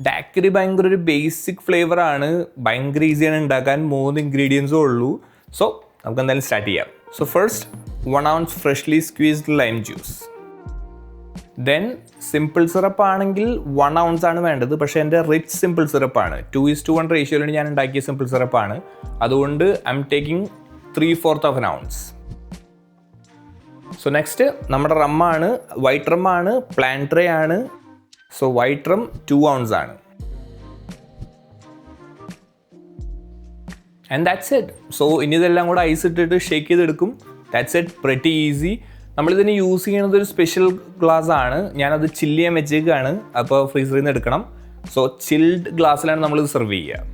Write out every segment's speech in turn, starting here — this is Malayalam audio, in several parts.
ഡാക്രി ഭയങ്കര ഒരു ബേസിക് ഫ്ലേവറാണ്, ഭയങ്കര ഈസിയാണ് ഉണ്ടാക്കാൻ, 3 ഇൻഗ്രീഡിയൻസും ഉള്ളൂ. സോ നമുക്ക് എന്തായാലും സ്റ്റാർട്ട് ചെയ്യാം. So first 1 ounce freshly squeezed lime juice. Then simple syrup ആണെങ്കിൽ 1 ounce ആണ് വേണ്ടത്, പക്ഷേ എൻ്റെ റിച്ച് സിമ്പിൾ സിറപ്പാണ്, 2:1 റേഷ്യോയിലാണ് ഞാൻ ഉണ്ടാക്കിയ സിമ്പിൾ സിറപ്പാണ്. അതുകൊണ്ട് I'm taking 3/4 ounce. So next നമ്മുടെ റമ്മാണ്, വൈറ്റ് റമ്മാണ്, പ്ലാന്ററേ ആണ്. സോ വൈറ്റ് റം 2 ounce ആണ്. And that's it. സോ ഇനി ഇതെല്ലാം കൂടെ ഐസ് ഇട്ടിട്ട് ഷേക്ക് ചെയ്തെടുക്കും. That's it, pretty easy. നമ്മളിതിന് യൂസ് ചെയ്യുന്നത് ഒരു സ്പെഷ്യൽ ഗ്ലാസ് ആണ്, ഞാനത് ചില്ല് ചെയ്യാൻ വെച്ചേക്കാണ്, അപ്പോൾ ഫ്രീസറിൽ നിന്ന് എടുക്കണം. സോ ചിൽഡ് ഗ്ലാസ്സിലാണ് നമ്മളിത് സെർവ് ചെയ്യുക.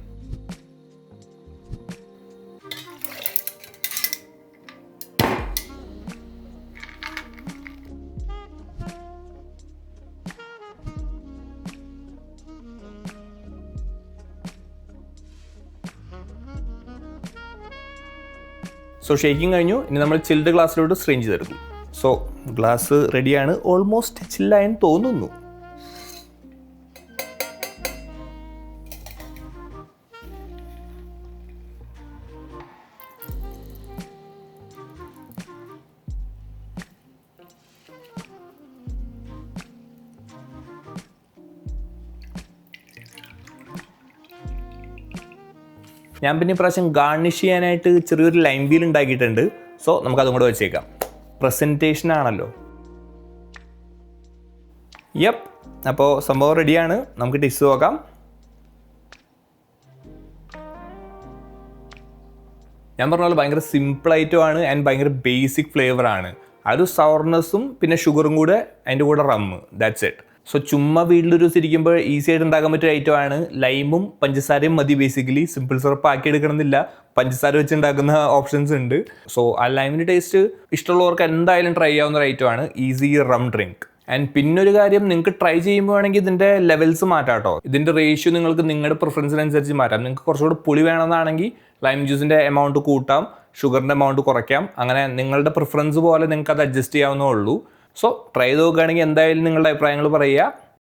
സോ ഷേക്കിംഗ് കഴിഞ്ഞു, ഇനി നമ്മൾ ചിൽഡ് ഗ്ലാസ്സിലോട്ട് സ്ട്രെയിൻ ചെയ്തെടുക്കും. സോ ഗ്ലാസ് റെഡിയാണ്, ഓൾമോസ്റ്റ് ചില്ലായെന്ന് തോന്നുന്നു. ഞാൻ പിന്നെ ഇപ്രാവശ്യം ഗാർണിഷ് ചെയ്യാനായിട്ട് ചെറിയൊരു ലൈം വീൽ ഉണ്ടാക്കിയിട്ടുണ്ട്. സോ നമുക്കതും കൂടെ വെച്ചേക്കാം, പ്രസൻറ്റേഷൻ ആണല്ലോ. യപ്പ്, അപ്പോൾ സംഭവം റെഡിയാണ്, നമുക്ക് ടേസ്റ്റ് നോക്കാം. ഞാൻ പറഞ്ഞ പോലെ ഭയങ്കര സിമ്പിൾ ഐറ്റമാണ് ആൻഡ് ഭയങ്കര ബേസിക് ഫ്ലേവറാണ്. ആ ഒരു സവർനെസ്സും പിന്നെ ഷുഗറും കൂടെ അതിൻ്റെ കൂടെ റമ്മ്, ദാറ്റ്സ് ഇറ്റ്. സോ ചുമ്മാ വീട്ടിലൊരു ദിവസം ഇരിക്കുമ്പോൾ ഈസി ആയിട്ട് ഉണ്ടാക്കാൻ പറ്റിയ ഐറ്റമാണ്. ലൈമും പഞ്ചസാരയും മതി ബേസിക്കലി, സിമ്പിൾ സിറപ്പ് ആക്കി എടുക്കണമെന്നില്ല, പഞ്ചസാര വെച്ച് ഉണ്ടാക്കുന്ന ഓപ്ഷൻസ് ഉണ്ട്. സോ ആ ലൈമിൻ്റെ ടേസ്റ്റ് ഇഷ്ടമുള്ളവർക്ക് എന്തായാലും ട്രൈ ചെയ്യാവുന്ന ഒരു ഐറ്റമാണ്, ഈസി റം ഡ്രിങ്ക്. ആൻഡ് പിന്നൊരു കാര്യം, നിങ്ങൾക്ക് ട്രൈ ചെയ്യുമ്പോൾ വേണമെങ്കിൽ ഇതിൻ്റെ ലെവൽസ് മാറ്റാം കേട്ടോ. ഇതിൻ്റെ റേഷ്യോ നിങ്ങൾക്ക് നിങ്ങളുടെ പ്രിഫറൻസിനനുസരിച്ച് മാറ്റാം. നിങ്ങൾക്ക് കുറച്ചുകൂടി പുളി വേണമെന്നാണെങ്കിൽ ലൈം ജ്യൂസിൻ്റെ എമൗണ്ട് കൂട്ടാം, ഷുഗറിൻ്റെ എമൗണ്ട് കുറയ്ക്കാം. അങ്ങനെ നിങ്ങളുടെ പ്രിഫറൻസ് പോലെ നിങ്ങൾക്ക് അത് അഡ്ജസ്റ്റ് ചെയ്യാവുന്നേ ഉള്ളൂ. സോ ട്രൈ ചെയ്ത് നോക്കുകയാണെങ്കിൽ എന്തായാലും നിങ്ങളുടെ അഭിപ്രായങ്ങൾ പറയുക.